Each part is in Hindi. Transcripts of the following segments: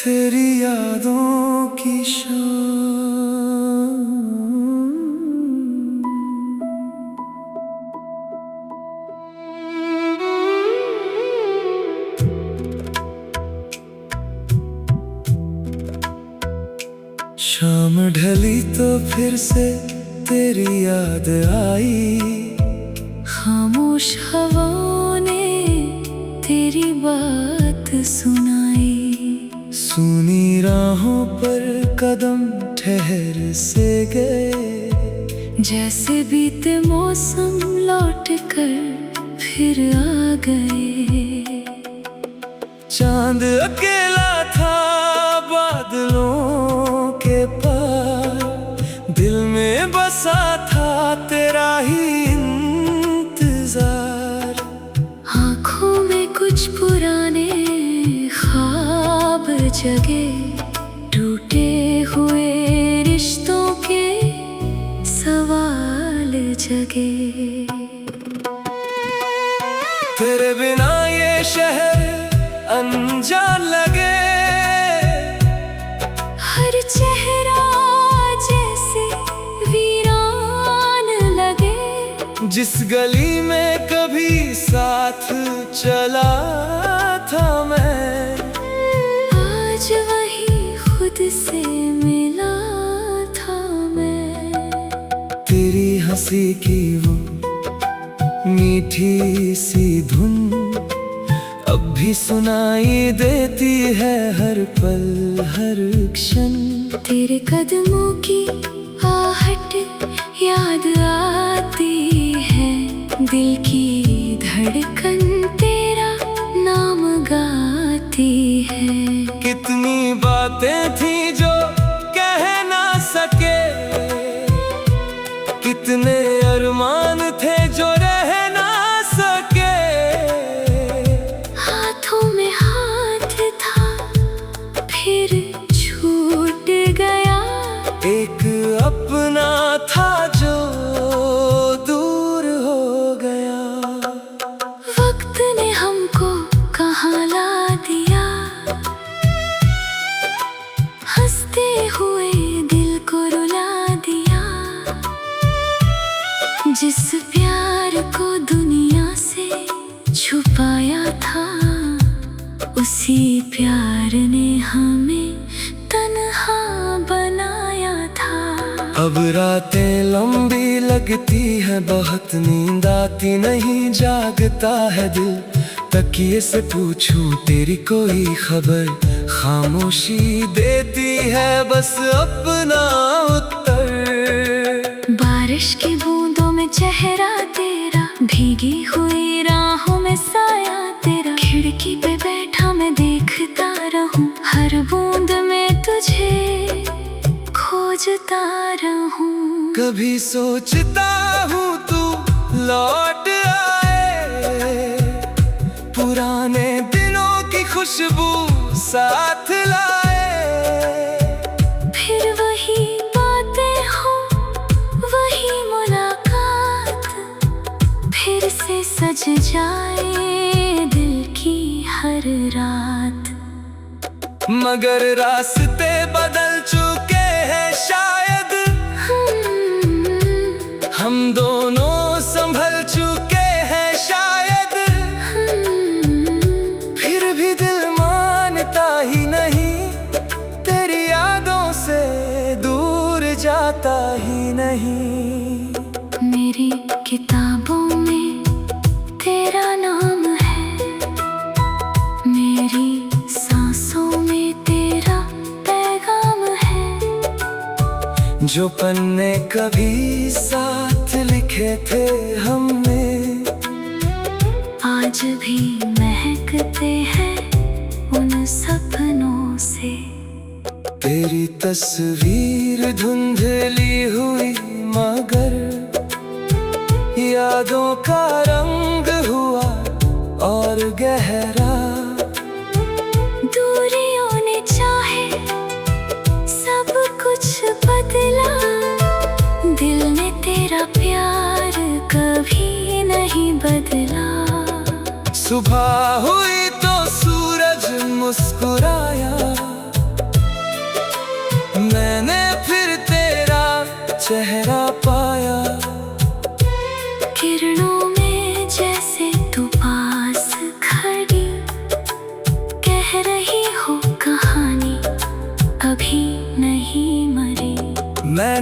तेरी यादों की शाम। शाम ढली तो फिर से तेरी याद आई। खामोश हवाओं ने तेरी बात सुनाई। सुनी राहों पर कदम ठहर से गए। जैसे बीते मौसम लौट कर फिर आ गए। चांद अकेला था बादलों के पार। दिल में बसा था तेरा ही इंतजार। आँखों में कुछ पुराने ख्वाब जगे। टूटे हुए रिश्तों के सवाल जगे। तेरे बिना ये शहर अनजान लगे। हर चेहरा जैसे वीरान लगे। जिस गली में कभी साथ चला था मैं, आज वही खुद से मिला था मैं। तेरी हंसी की वो मीठी सी धुन अब भी सुनाई देती है हर पल हर क्षण। तेरे कदमों की आहट याद आती है। दिल की धड़कन तेरा नाम गाती है। कितनी बातें थी जो कह ना सके। कितने अरमान थे जो रह ना सके। हाथों में हाथ था फिर छूट गया। एक अपना था जो दूर हो गया। वक्त ने हमको कहाँ ला दिया। हंसते हुए दिल को रुला दिया। जिस प्यार को दुनिया से छुपाया था, उसी प्यार ने हमें तन्हा बनाया था। अब रातें लंबी लगती है बहुत। नींद आती नहीं जागता है दिल। तकिए से पूछूं तेरी कोई खबर। खामोशी देती है बस अपना उत्तर। बारिश की बूंदों में चेहरा तेरा। भीगी हुई राहों में साया तेरा। खिड़की पे बैठा मैं देखता रहूं। हर बूंद में तुझे खोजता रहूं। कभी सोचता हूँ तू लौट आए। पुराने दिनों की खुशबू साथ लाए। फिर वही बातें हो वही मुलाकात। फिर से सज जाए दिल की हर रात। मगर रास्ते बदल चुके हैं शायद। हम दोनों संभल चुके हैं शायद। फिर भी दिल मानता ही नहीं। तेरी यादों से दूर जाता ही नहीं। मेरी किताबों में तेरा नाम है। मेरी सांसों में तेरा पैगाम है। जो पन्ने कभी साथ लिखे थे हमने, आज भी महकते हैं उन सपनों से। तेरी तस्वीर धुंधली हुई मगर यादों का रंग हुआ और गहरा। दूरियों ने चाहे सब कुछ बदला। दिल ने तेरा प्यार कभी नहीं बदला। सुबह हुई तो सूरज मुस्कुराया।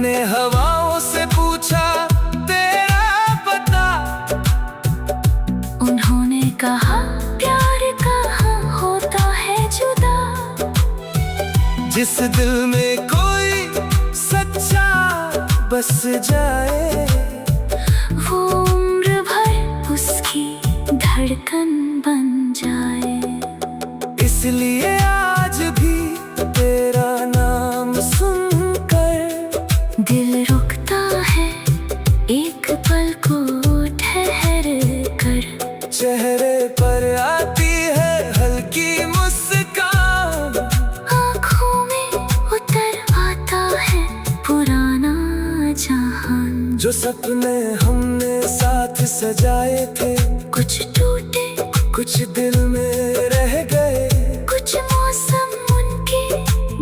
मैंने हवाओं से पूछा तेरा पता, उन्होंने कहा प्यार कहाँ होता है जुदा। जिस दिल में कोई सच्चा बस जाए, वो उम्र भर उसकी धड़कन बन जाए। इसलिए आज भी तेरा नाम सुनकर दिल रुकता है एक पल को ठहर कर। चेहरे पर आती है हल्की मुस्कान, आँखों में उतर आता है पुराना जहान। जो सपने हमने साथ सजाए थे, कुछ टूटे कुछ दिल में रह गए, कुछ मौसम उनके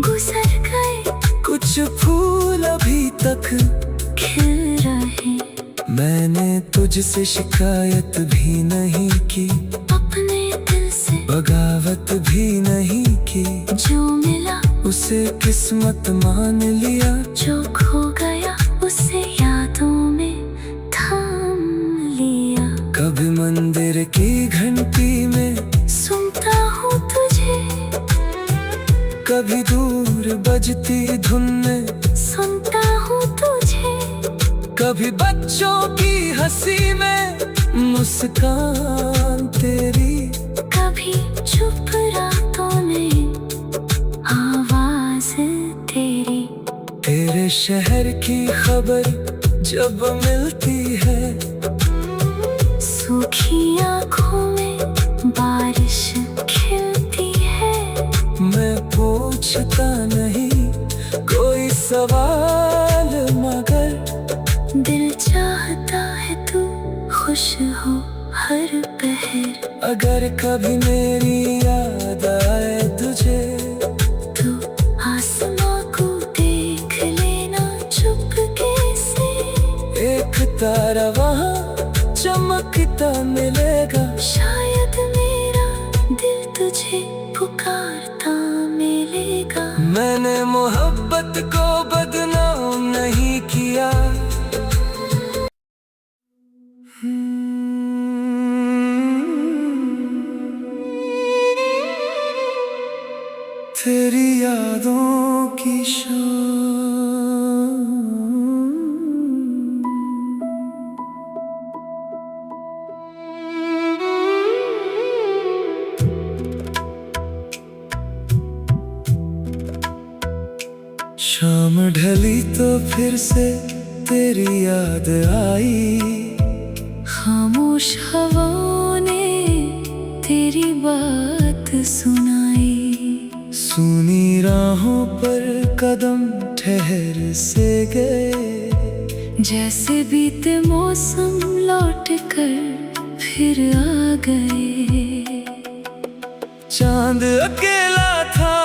गुजर गए, कुछ फूल अभी तक खिल रहे। मैंने तुझसे शिकायत भी नहीं की, अपने दिल से बगावत भी नहीं की। जो मिला उसे किस्मत मान लिया, जो खो गया उसे यादों में थाम लिया। कभी मंदिर की घंटी में सुनता हूँ तुझे, कभी दूर बजती धुन में सुनता हूँ तुझे। कभी बच्चों की हंसी में मुस्कान तेरी, कभी चुप रातों में आवाज तेरी। तेरे शहर की खबर जब मिलती है, सूखी आँखों में बारिश खिलती है। मैं पूछता नहीं कोई सवाल, मगर दिल चाहता है तू खुश हो हर पहर। अगर कभी मेरी याद आए तुझे, तो आसमां को देख लेना चुपके से। एक तारा वहाँ चमकता मिलेगा, शायद मेरा दिल तुझे पुकारता मिलेगा। मैंने मोहब्बत को बदनाम नहीं किया। तेरी यादों की शाम, शाम ढली तो फिर से तेरी याद आई। खामोश हवाओं ने तेरी बात सुनाई। सुनी राहों पर कदम ठहर से गए, जैसे बीते मौसम लौट कर फिर आ गए। चांद अकेला था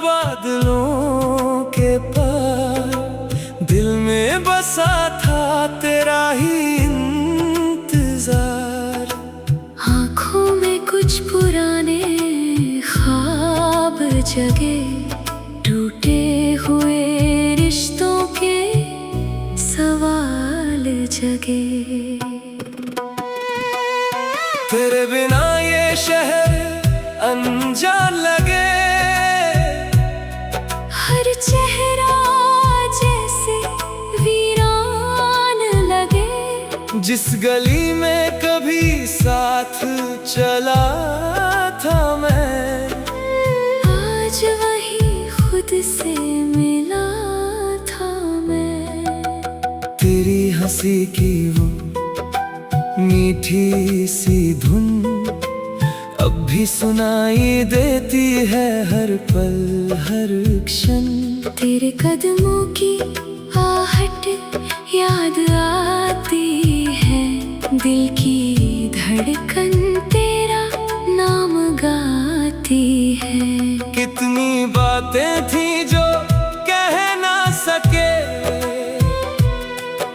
बादलों के पार, दिल में बसा था तेरा ही इंतजार। आँखों में कुछ पुराने ख्वाब जगे, टूटे हुए रिश्तों के सवाल जगे। तेरे बिना ये शहर अनजान लगे, हर चेहरा जैसे वीरान लगे। जिस गली में कभी साथ चला था मैं, आज वही खुद से मिला था मैं। तेरी हंसी की वो मीठी सी धुन अब भी सुनाई देती है हर पल हर क्षण। तेरे कदमों की आहट याद आती है, दिल की धड़कन तेरा नाम गाती है। कितनी बातें थी जो कह ना सके,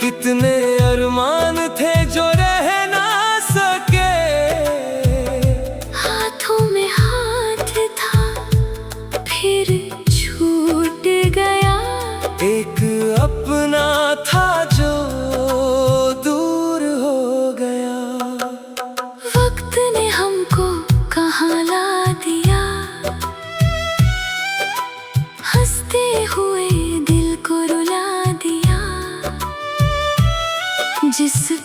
कितने अरमान थे जो रह ना सके। हाथों में हाथ था फिर छूट गया, एक अपना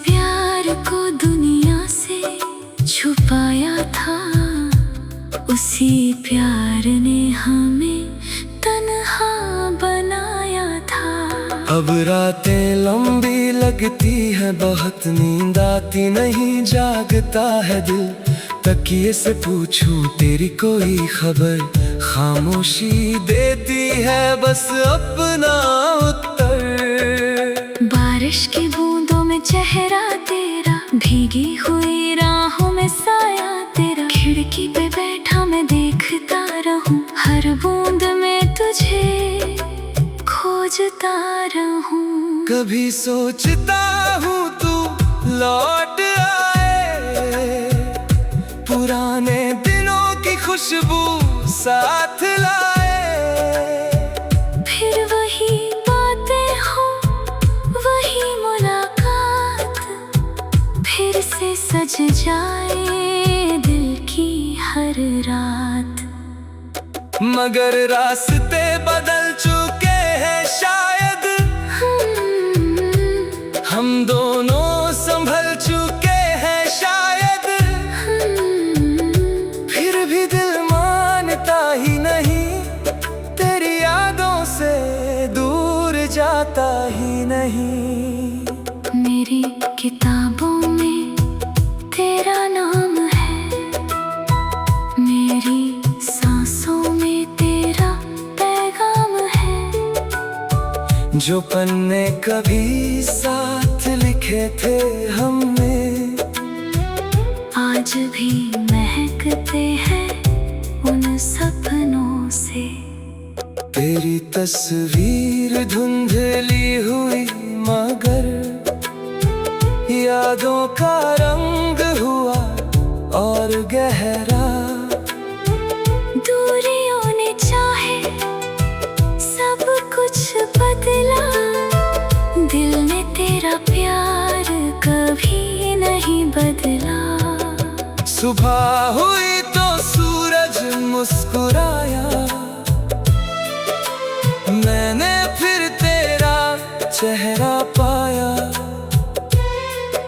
प्यार को दुनिया से छुपाया था, उसी प्यार ने हमें तन्हा बनाया था। अब रातें लंबी लगती है बहुत, नींद आती नहीं जागता है दिल। तकिए से पूछूं तेरी कोई खबर, खामोशी देती है बस अपना उत्तर। बारिश की बूंदों में चेहरा तेरा, भीगी हुई राहों में साया तेरा। खिड़की पे बैठा मैं देखता रहूं, हर बूंद में तुझे खोजता रहूं। कभी सोचता हूँ तू लौट आए, पुराने दिनों की खुशबू साथ लाए। फिर वही बातें हो, वही मुलाकात, फिर से सज जाए दिल की हर रात। मगर रास्ते बदल चुके हैं शायद, हम दोनों संभल चुके हैं शायद। फिर भी दिल मानता ही नहीं, तेरी यादों से दूर जाता ही नहीं। मेरी किताबों में तेरा नाम है, मेरी सांसों में तेरा पैगाम है। जो पन्ने कभी साथ लिखे थे हमने, आज भी महकते हैं उन सपनों से। तेरी तस्वीर धुंधली हुई मगर यादों का रंग हुआ और गहरा। दूरियों ने चाहे सब कुछ बदला, दिल ने तेरा प्यार कभी नहीं बदला। सुबह हुई तो सूरज मुस्कुराया, मैंने फिर तेरा चेहरा पाया।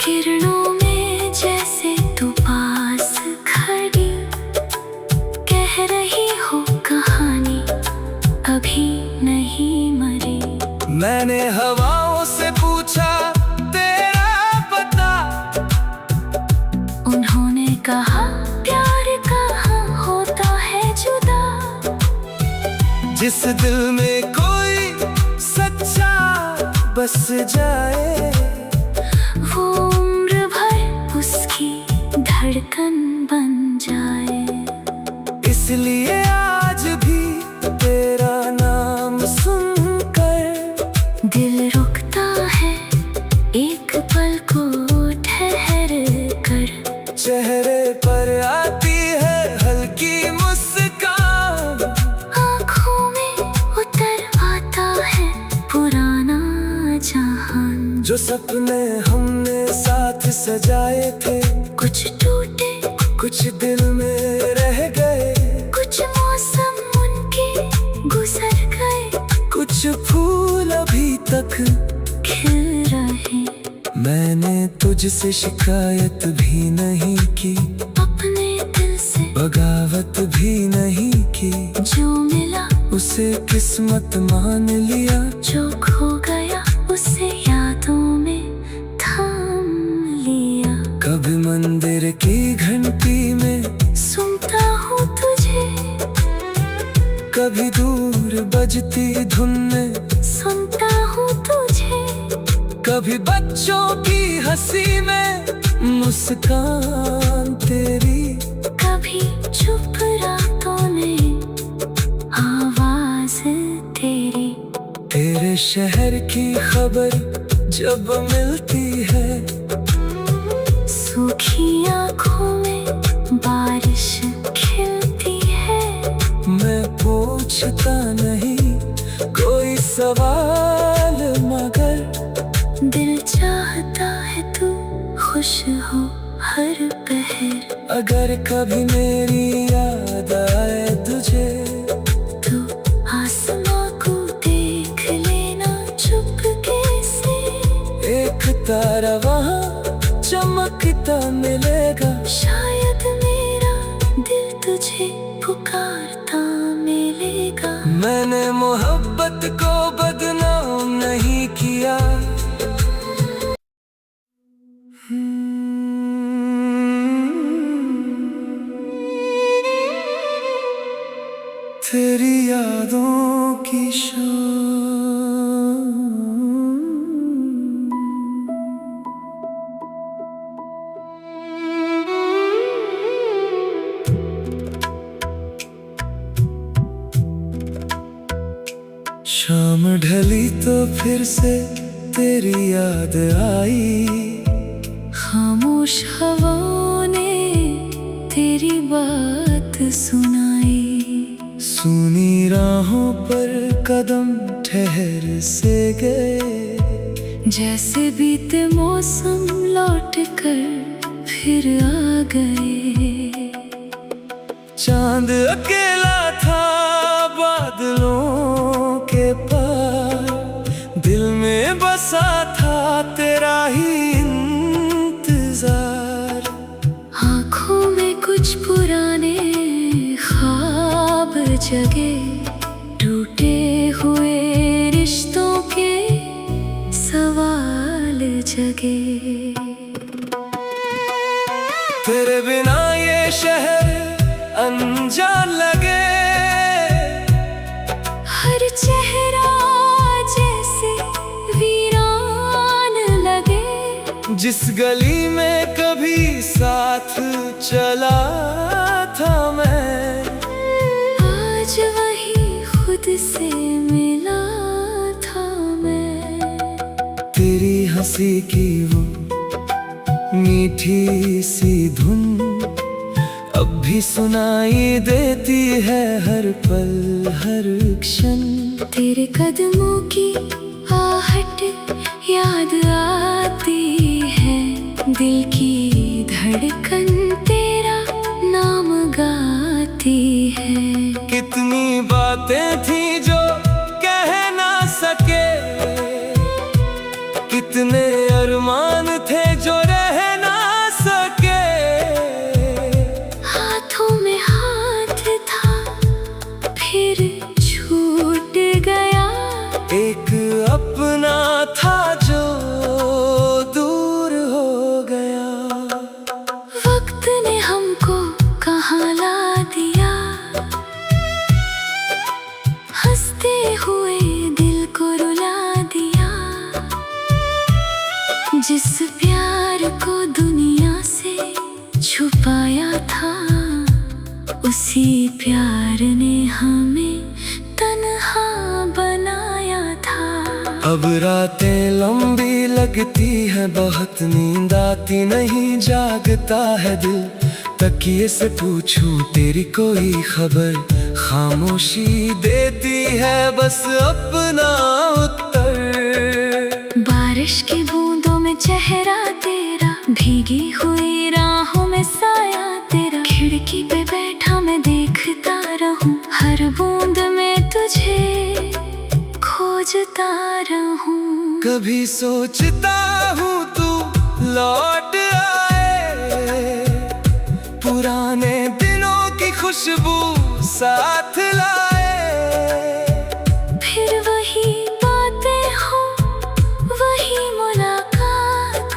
किरणों में जैसे तू पास खड़ी, कह रही हो कहानी अभी नहीं मरी। मैंने हवाओं से पूछा तेरा पता, उन्होंने कहा प्यार कहाँ होता है जुदा। जिस दिल में कोई सच्चा बस जाए, वो उम्र भर उसकी धड़कन बन जाए। इसलिए आज भी तेरा नाम सुनकर दिल रुकता है एक पल को ठहर कर। चेहरे पर आती है हल्की मुस्कान, आँखों में उतर आता है पुराना जहान। जो सपने हमने साथ सजाए थे, कुछ टूटे कुछ दिल में रह गए। कुछ मौसम उनके गुजर गए, कुछ फूल अभी तक खिल रहे। मैंने तुझसे शिकायत भी नहीं की, अपने दिल से बगावत भी नहीं की। जो मिला उसे किस्मत मान लिया, जो खो गया उसे यादों में थाम लिया। कभी मंदिर की घंटी में सुनता हूँ तुझे, कभी दूर बजती धुन में सुनता हूँ तुझे। कभी बच्चों की हंसी में मुस्कान तेरी, कभी चुप रातों में आवाज तेरी। तेरे शहर की खबर जब मिलती है, सूखी आँखों में बारिश खिलती है। मैं पूछता नहीं कोई सवाल, मगर दिल चाहता है तू खुश हो हर पहर। अगर कभी मेरी याद आए तुझे, तो आसमां को देख लेना चुपके से। एक तारा वहाँ चमकता मिलेगा। शायद मेरा दिल तुझे पुकारता मिलेगा। मैंने मोहब्बत को बदनाम नहीं किया। तेरी यादों की शाम ढली तो फिर से तेरी याद आई। खामोश हवाओं ने तेरी बात सुनाई। सुनी राहों पर कदम ठहर से गए। जैसे बीते मौसम लौट कर फिर आ गए। चांद अकेला था बादलों के पार। दिल में बसा था तेरा ही इंतजार। आँखों में कुछ पुराने ख्वाब जगे। टूटे हुए रिश्तों के सवाल जगे। तेरे बिना ये शहर अनजान लगे। हर चेहरा जैसे वीरान लगे। जिस गली में कभी साथ चला था मैं, आज वही खुद से मिला था मैं। तेरी हंसी की वो मीठी सी धुन अब भी सुनाई देती है हर पल हर क्षण। तेरे कदमों की आहट याद आती है। दिल की धड़कन तेरा नाम गाती है। कितनी बातें थी जो कह ना सके। कितने अरमान थे जो रह ना सके। हाथों में हाथ था फिर छूट गया। एक अपना था जो दूर हो गया। वक्त ने हमको कहाँ ला दिया। हंसते हुए दिल को रुला दिया। जिस प्यार को दुनिया से छुपाया था, उसी प्यार ने हमें तन्हा बनाया था। अब रातें लंबी लगती है बहुत, नींद आती नहीं जागता है दिल। तकिए से पूछूं तेरी कोई खबर, खामोशी देती है बस अपना उत्तर। बारिश की बूंदों में चेहरा तेरा, भीगी हुई राहों में साया तेरा। खिड़की पे बैठा मैं देखता रहूं, हर बूंद में तुझे खोजता रहूं। कभी सोचता हूँ तू लौट आए, पुराने दिनों की खुशबू साथ लाए। फिर वही बातें हो, वही मुलाकात,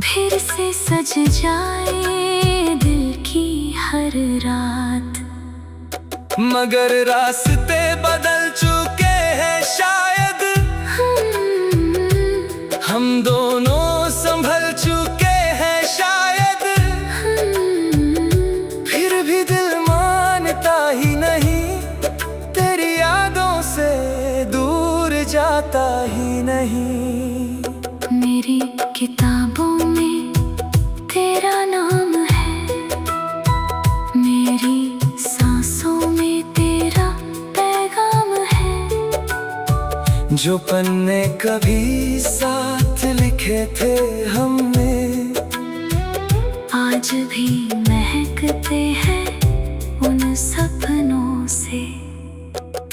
फिर से सज जाए दिल की हर रात। मगर रास्ते बदल चुके हैं शायद, हम दोनों संभल चुके हैं शायद। फिर भी दिल मानता ही नहीं, तेरी यादों से दूर जाता ही नहीं। मेरी किताबों में तेरा नाम है, मेरी सांसों में तेरा पैगाम है। जो पन्ने कभी साथ लिखे थे हमने, आज भी महकते हैं उन सपनों से।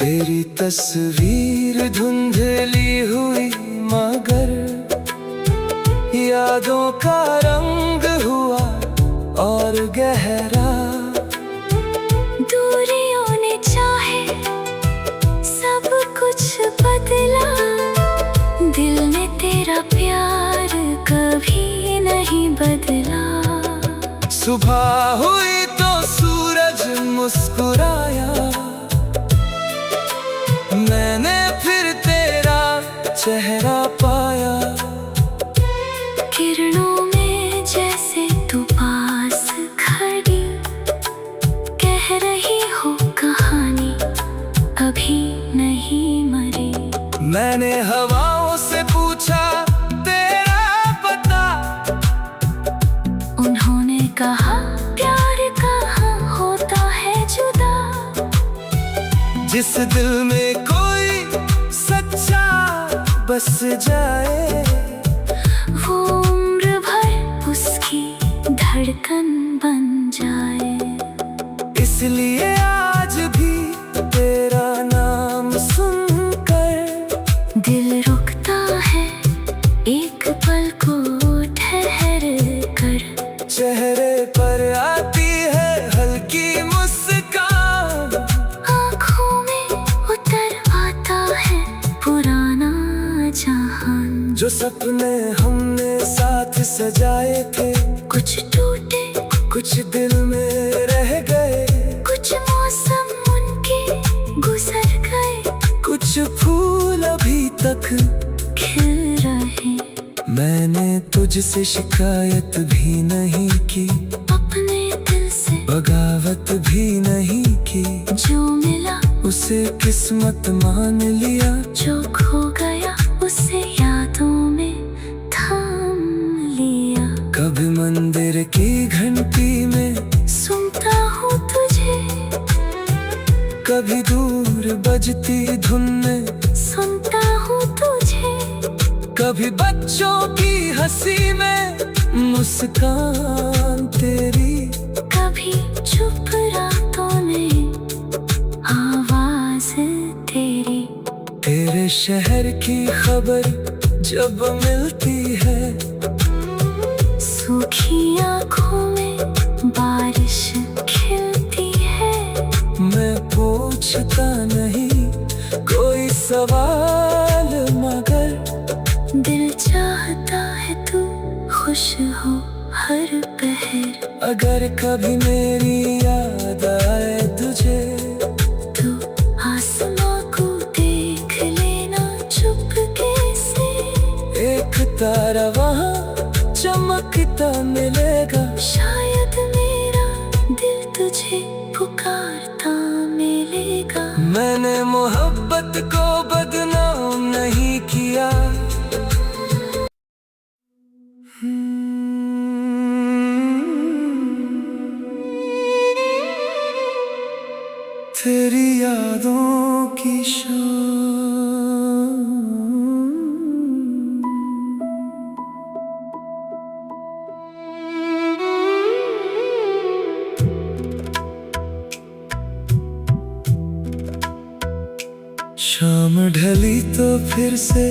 तेरी तस्वीर धुंधली हुई मगर याद यादों का रंग हुआ और गहरा। दूरियों ने चाहे सब कुछ बदला, दिल ने तेरा प्यार कभी नहीं बदला। सुबह हुई तो सूरज मुस्कुराया, मैंने फिर तेरा चेहरा पाया। किरणों में जैसे तू पास खड़ी, कह रही हो कहानी अभी नहीं मरी। मैंने हवाओं से पूछा तेरा पता, उन्होंने कहा प्यार कहाँ होता है जुदा। जिस दिल में कोई सच्चा बस जाए, वो उम्र भर उसकी धड़कन बन जाए। इसलिए आज भी तेरा नाम सुनकर दिल रुकता है एक पल को ठहर कर। चेहरे पर आती है हल्की मुस्कान, आँखों में उतर आता है पुराना जहान। जो सपने हमने साथ सजाए थे, कुछ टूटे कुछ दिल में रह गए। कुछ मौसम उनके गुजर गए, कुछ फूल अभी तक खिल रहे। मैंने तुझसे शिकायत भी नहीं की, अपने दिल से बगावत भी नहीं की। जो मिला उसे किस्मत मान लिया, जो खो गया उसे यादों में थाम लिया। कभी मंदिर की घंटी में सुनता हूँ तुझे, कभी दूर बजती धुन में सुनता हूँ तुझे। कभी बच्चों की हंसी में मुस्कान तेरी, कभी चुप रातों में आवाज तेरी। तेरे शहर की खबर जब मिलती है, सूखी आँखों में बारिश खिलती है। मैं पूछता नहीं कोई सवाल, मगर दिल चाहता है तू खुश हो हर पहर। अगर कभी मेरी याद आए तुझे, तू आसमां को देख लेना चुपके से। एक तारा वहाँ चमकता मिलेगा, शायद मेरा दिल तुझे पुकारता मिलेगा। मैंने मोहब्बत को बदनाम नहीं किया। तेरी यादों की शान। शाम ढली तो फिर से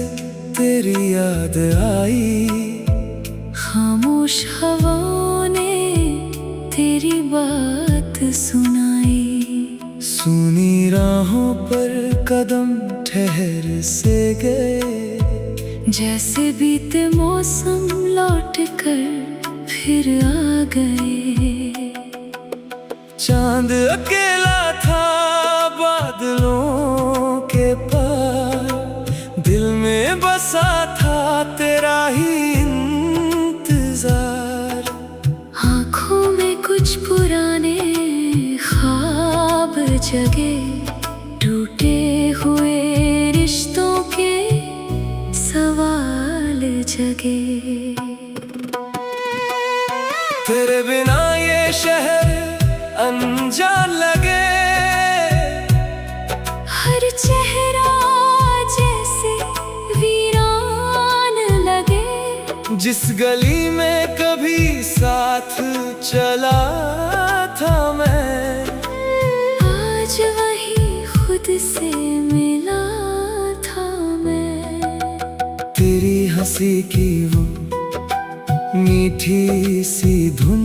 तेरी याद आई, खामोश हवाओं ने तेरी बात सुनाई। सुनी राहों पर कदम ठहर से गए, जैसे बीते मौसम लौट कर फिर आ गए। चांद अकेला था बादलों के पार, दिल में बसा था तेरा ही इंतजार। आँखों में कुछ पुराने ख्वाब जगे, टूटे हुए रिश्तों के सवाल जगे। तेरे बिना ये शहर अनजान लगे, हर चेहरा जैसे वीरान लगे। जिस गली में कभी साथ चला था मैं, आज वही खुद से मिला था मैं। तेरी हंसी की वो मीठी सी धुन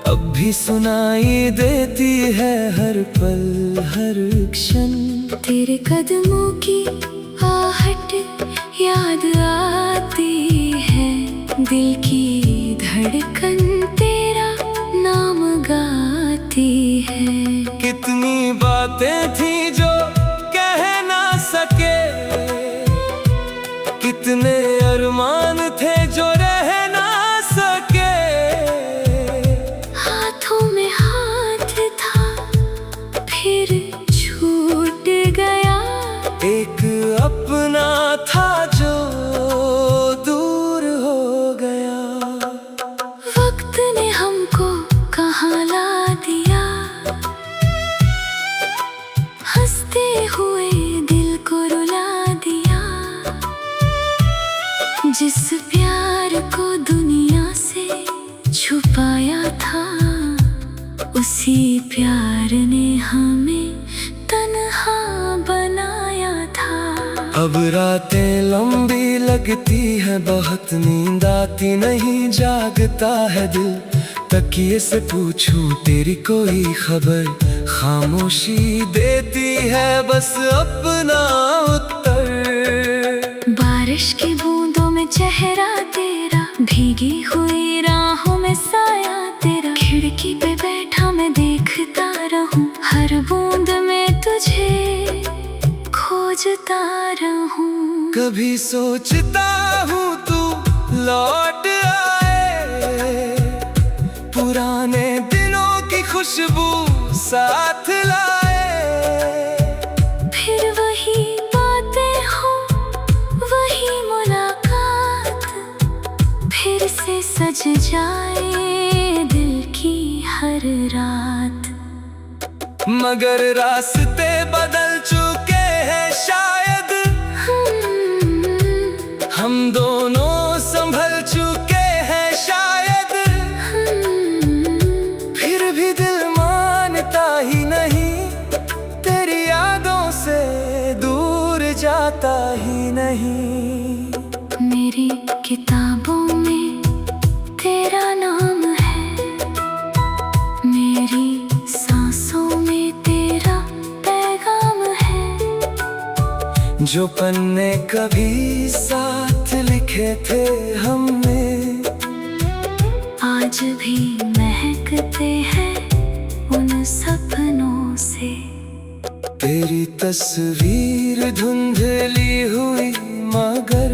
अब भी सुनाई देती है हर पल हर क्षण। तेरे कदमों की आहट याद आती है, दिल की धड़कन तेरा नाम गाती है। कितनी बातें थी जो कह ना सके, कितने अरमान थे जो रह ना सके। हाथों में हाथ था फिर छूट गया, एक अपना था जो दूर हो गया। वक्त ने हमको कहाँ ला दिया, हंसते हुए दिल को रुला दिया। जिस प्यार को दुनिया से छुपाया था, उसी प्यार ने हमें तन्हा बनाया था। अब रातें लंबी लगती है बहुत, नींद आती नहीं जागता है दिल। तकिए से पूछूं तेरी कोई खबर, खामोशी देती है बस अपना उत्तर। बारिश की बूंदों में चेहरा तेरा, भीगी हुई राहों में साया तेरा। खिड़की पे बैठा मैं देखता रहूं, हर बूंद में तुझे खोजता रहूं। कभी सोचता हूँ तू लौट आए, पुराने दिनों की खुशबू साथ लाए। फिर वही बातें हो, वही मुलाकात, फिर से सज जाए दिल की हर रात। मगर रास्ते बदल चुके हैं शायद, हम दोनों संभल चुके हैं शायद। फिर भी दिल मानता ही नहीं, तेरी यादों से दूर जाता ही नहीं। मेरी किताबों में तेरा नाम है, मेरी सांसों में तेरा पैगाम है। जो पन्ने कभी साथ लिखे थे हमने, आज भी महकते हैं उन सपनों से। तेरी तस्वीर धुंधली हुई मगर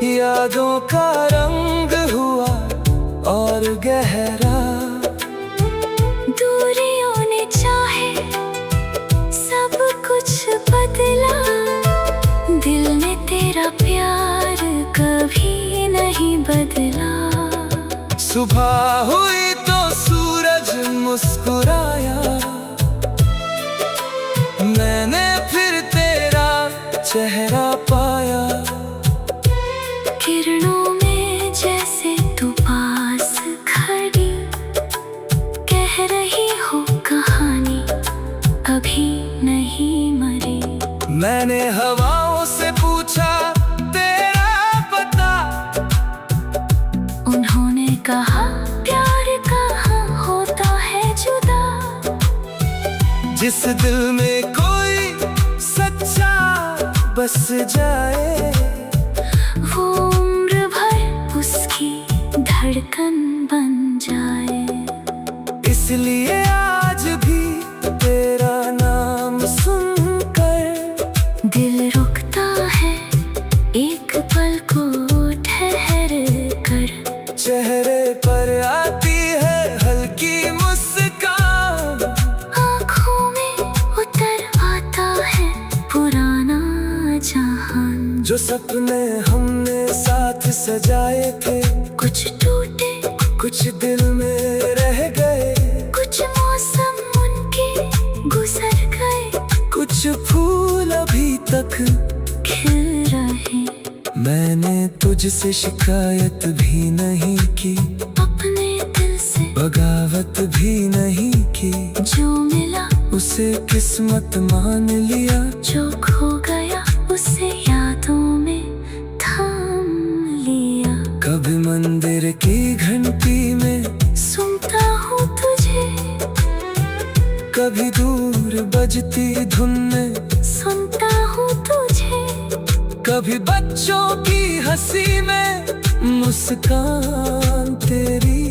यादों का रंग हुआ और गहरा। दूरियों ने चाहे सब कुछ बदला, दिल ने तेरा प्यार कभी नहीं बदला। सुबह हुई तो सूरज मुस्कुराया, मैंने फिर तेरा चेहरा पाया। किरणों में जैसे तू पास खड़ी, कह रही हो कहानी अभी नहीं मरी। मैंने हवाओं से पूछा तेरा पता, उन्होंने कहा प्यार कहाँ होता है जुदा। जिस दिल में कोई सच्चा बस जाए, वो उम्र भर उसकी धड़कन बन जाए। इसलिए आज भी तेरा नाम सुनकर दिल रुकता है एक पल को ठहर कर। चेहरे पर आती है हल्की मुस्कान, आँखों में उतर आता है पुराना जहान। जो सपने हमने साथ सजाए थे, कुछ टूटे कुछ दिल में रह गए। कुछ मौसम उनके गुजर गए, कुछ फूल अभी तक खिल रहे। मैंने तुझसे शिकायत भी नहीं की, अपने दिल से बगावत भी नहीं की। जो मिला उसे किस्मत मान लिया, जो खो गया उसे यादों में थाम लिया। मंदिर की घंटी में सुनता हूँ तुझे, कभी दूर बजती धुन में सुनता हूँ तुझे, कभी बच्चों की हंसी में मुस्कान तेरी,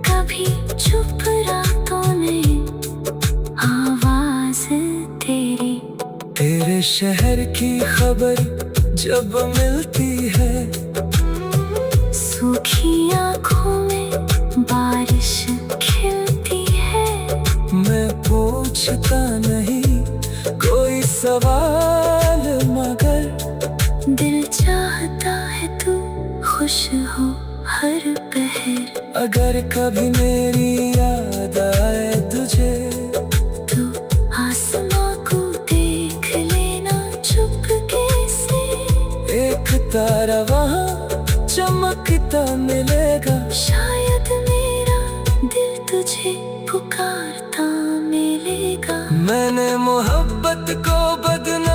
कभी चुप रातों में आवाज तेरी। तेरे शहर की खबर जब मिलती है, सूखी आँखों में बारिश खिलती है। मैं पूछता नहीं कोई सवाल, मगर दिल चाहता है तू खुश हो हर पहर। अगर कभी मेरी याद आए तुझे, तो आसमां को देख लेना चुपके से। एक तारा वहाँ चमकता मिलेगा, शायद मेरा दिल तुझे पुकारता मिलेगा। मैंने मोहब्बत को बदनाम